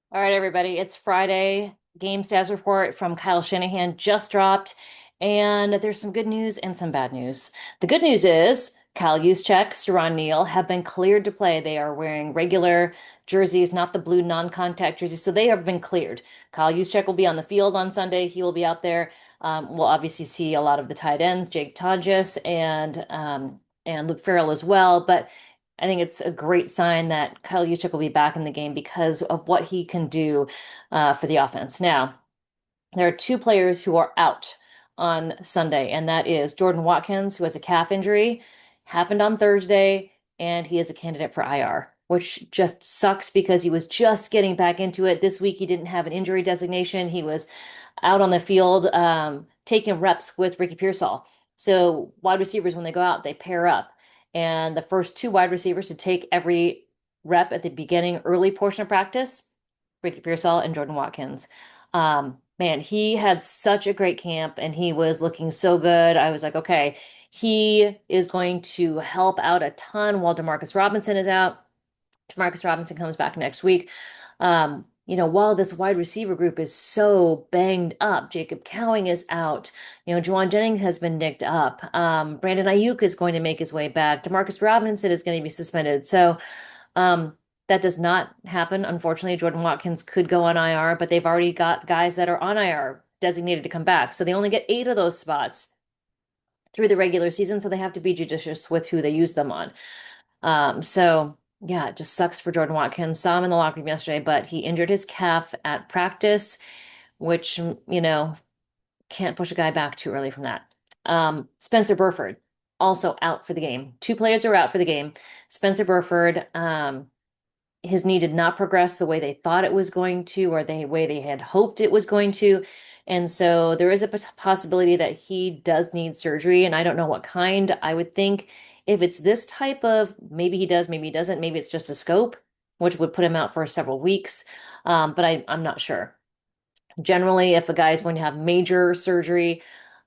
All right, everybody, it's Friday. Game stats report from Kyle Shanahan just dropped, and there's some good news and some bad news. The good news is Kyle Juszczyk, Saron Neal have been cleared to play. They are wearing regular jerseys, not the blue non-contact jerseys, so they have been cleared. Kyle Juszczyk will be on the field on Sunday. He will be out there. We'll obviously see a lot of the tight ends, Jake Tonjes and Luke Farrell as well, but I think it's a great sign that Kyle Juszczyk will be back in the game because of what he can do for the offense. Now, there are two players who are out on Sunday, and that is Jordan Watkins, who has a calf injury, happened on Thursday, and he is a candidate for IR, which just sucks because he was just getting back into it. This week, he didn't have an injury designation. He was out on the field taking reps with Ricky Pearsall. So wide receivers, when they go out, they pair up. And the first two wide receivers to take every rep at the beginning, early portion of practice, Ricky Pearsall and Jordan Watkins. Man, he had such a great camp and he was looking so good. I was like, okay, he is going to help out a ton while Demarcus Robinson is out. Demarcus Robinson comes back next week. While this wide receiver group is so banged up, Jacob Cowing is out. Juwan Jennings has been nicked up. Brandon Ayuk is going to make his way back. Demarcus Robinson is going to be suspended. So that does not happen. Unfortunately, Jordan Watkins could go on IR, but they've already got guys that are on IR designated to come back. So they only get 8 of those spots through the regular season. So they have to be judicious with who they use them on. So yeah, it just sucks for Jordan Watkins. Saw him in the locker room yesterday, but he injured his calf at practice, which, can't push a guy back too early from that. Spencer Burford, also out for the game. Two players are out for the game. Spencer Burford, his knee did not progress the way they thought it was going to, or the way they had hoped it was going to. And so there is a possibility that he does need surgery, and I don't know what kind. I would think if it's this type of, maybe he does, maybe he doesn't, maybe it's just a scope, which would put him out for several weeks. But I'm not sure. Generally, if a guy is going to have major surgery,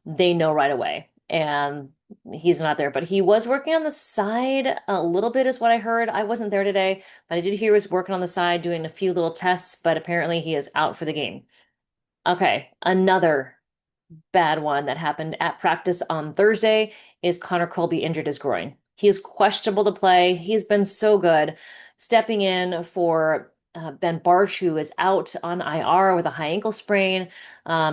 they know right away. And he's not there, but he was working on the side a little bit, is what I heard. I wasn't there today, but I did hear he was working on the side doing a few little tests, but apparently he is out for the game. Okay, another bad one that happened at practice on Thursday is Connor Colby injured his groin. He is questionable to play. He's been so good stepping in for Ben Barch, who is out on IR with a high ankle sprain.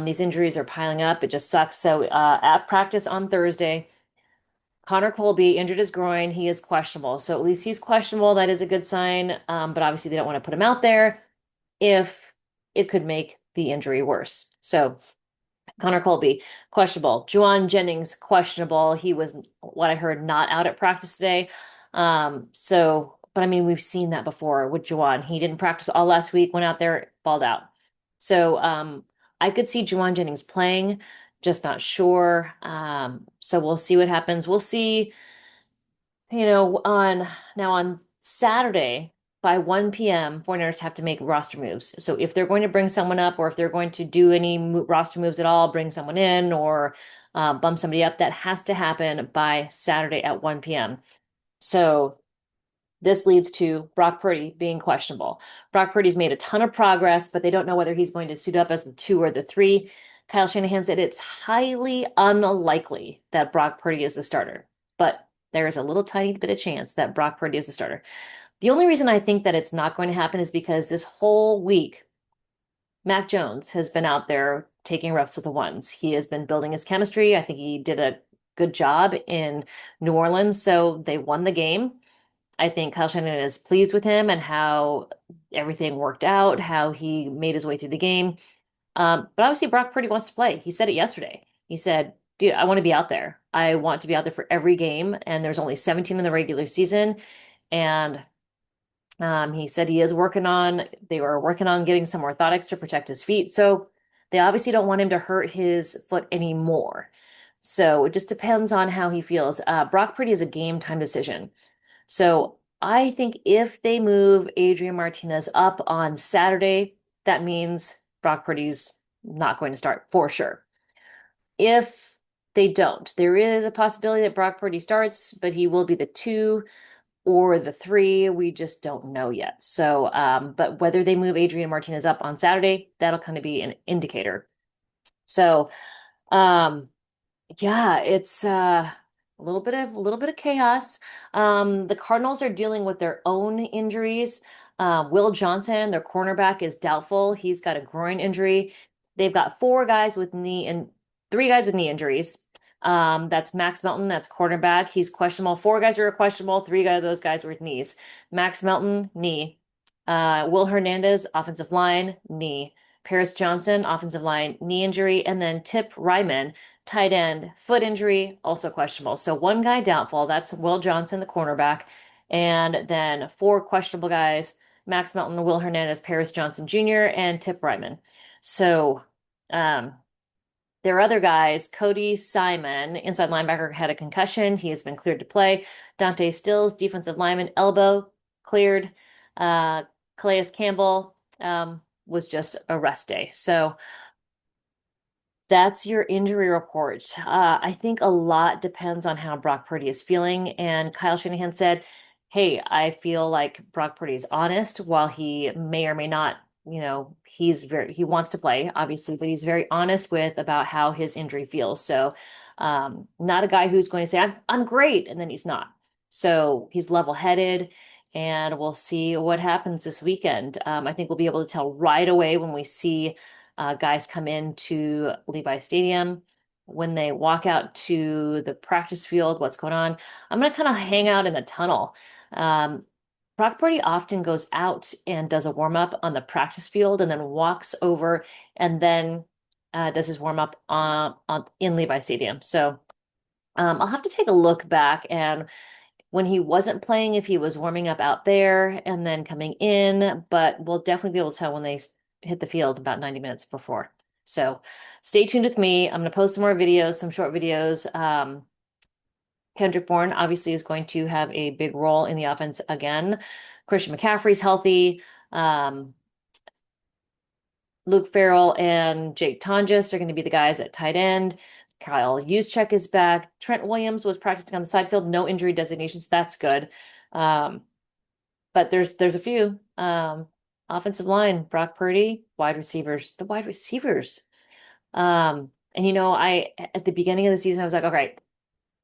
These injuries are piling up. It just sucks. So at practice on Thursday, Connor Colby injured his groin. He is questionable. So at least he's questionable. That is a good sign. But obviously, they don't want to put him out there if it could make the injury worse. So Connor Colby, questionable. Juwan Jennings, questionable. He was, what I heard, not out at practice today. But I mean, we've seen that before with Juwan. He didn't practice all last week, went out there, balled out. So I could see Juwan Jennings playing, just not sure. So we'll see what happens. We'll see, on Saturday by 1 p.m., 49ers have to make roster moves. So if they're going to bring someone up or if they're going to do any roster moves at all, bring someone in or bump somebody up, that has to happen by Saturday at 1 p.m. So this leads to Brock Purdy being questionable. Brock Purdy's made a ton of progress, but they don't know whether he's going to suit up as the 2 or the 3. Kyle Shanahan said it's highly unlikely that Brock Purdy is the starter, but there is a little tiny bit of chance that Brock Purdy is the starter. The only reason I think that it's not going to happen is because this whole week, Mac Jones has been out there taking reps with the ones. He has been building his chemistry. I think he did a good job in New Orleans, so they won the game. I think Kyle Shanahan is pleased with him and how everything worked out, how he made his way through the game. But obviously, Brock Purdy wants to play. He said it yesterday. He said, dude, I want to be out there. I want to be out there for every game. And there's only 17 in the regular season. And he said they were working on getting some orthotics to protect his feet. So they obviously don't want him to hurt his foot anymore. So it just depends on how he feels. Brock Purdy is a game time decision. So I think if they move Adrian Martinez up on Saturday, that means Brock Purdy's not going to start for sure. If they don't, there is a possibility that Brock Purdy starts, but he will be the 2. or the three, we just don't know yet. So, but whether they move Adrian Martinez up on Saturday, that'll kind of be an indicator. So, um, yeah, it's a little bit of chaos. The Cardinals are dealing with their own injuries. Will Johnson, their cornerback, is doubtful. He's got a groin injury. They've got three guys with knee injuries. That's Max Melton, that's cornerback. He's questionable. Four guys are questionable. Three of those guys were with knees. Max Melton, knee. Will Hernandez, offensive line, knee. Paris Johnson, offensive line, knee injury, and then Tip Ryman, tight end, foot injury, also questionable. So one guy doubtful, that's Will Johnson, the cornerback, and then four questionable guys, Max Melton, Will Hernandez, Paris Johnson Jr., and Tip Ryman. So um, there are other guys. Cody Simon, inside linebacker, had a concussion. He has been cleared to play. Dante Stills, defensive lineman, elbow, cleared. Uh, Calais Campbell was just a rest day. So that's your injury report. I think a lot depends on how Brock Purdy is feeling. And Kyle Shanahan said, hey, I feel like Brock Purdy is honest while he may or may not, he wants to play, obviously, but he's very honest with about how his injury feels. So, not a guy who's going to say, I'm great, and then he's not. So he's level-headed, and we'll see what happens this weekend. I think we'll be able to tell right away when we see guys come into Levi Stadium, when they walk out to the practice field, what's going on. I'm going to kind of hang out in the tunnel. Um, Brock Purdy often goes out and does a warm up on the practice field and then walks over and then does his warm up in Levi Stadium. So I'll have to take a look back and when he wasn't playing, if he was warming up out there and then coming in, but we'll definitely be able to tell when they hit the field about 90 minutes before. So stay tuned with me. I'm going to post some more videos, some short videos. Kendrick Bourne obviously is going to have a big role in the offense again. Christian McCaffrey's healthy. Luke Farrell and Jake Tonjes are going to be the guys at tight end. Kyle Juszczyk is back. Trent Williams was practicing on the side field. No injury designations. That's good. Um, but there's a few. Offensive line, Brock Purdy, wide receivers, the wide receivers. And I at the beginning of the season, I was like, okay,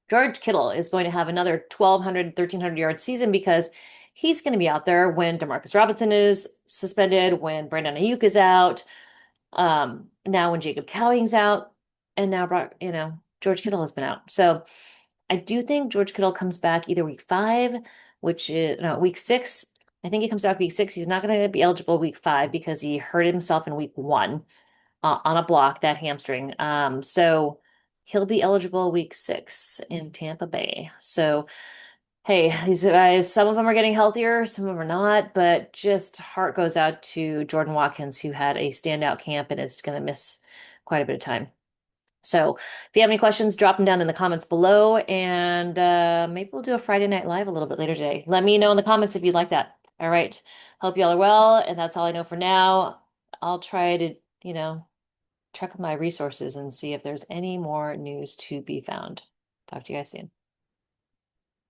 George Kittle is going to have another 1,200, 1,300 yard season because he's going to be out there when Demarcus Robinson is suspended, when Brandon Ayuk is out, now when Jacob Cowing's out, and now George Kittle has been out. So I do think George Kittle comes back either week 5, which is no, week 6. I think he comes back week 6. He's not going to be eligible week 5 because he hurt himself in week 1 on a block, that hamstring. So he'll be eligible week 6 in Tampa Bay. So hey, these guys, some of them are getting healthier, some of them are not, but just heart goes out to Jordan Watkins, who had a standout camp and is going to miss quite a bit of time. So if you have any questions, drop them down in the comments below, and maybe we'll do a Friday Night Live a little bit later today. Let me know in the comments if you'd like that. All right. Hope y'all are well, and that's all I know for now. I'll try to, check my resources and see if there's any more news to be found. Talk to you guys soon.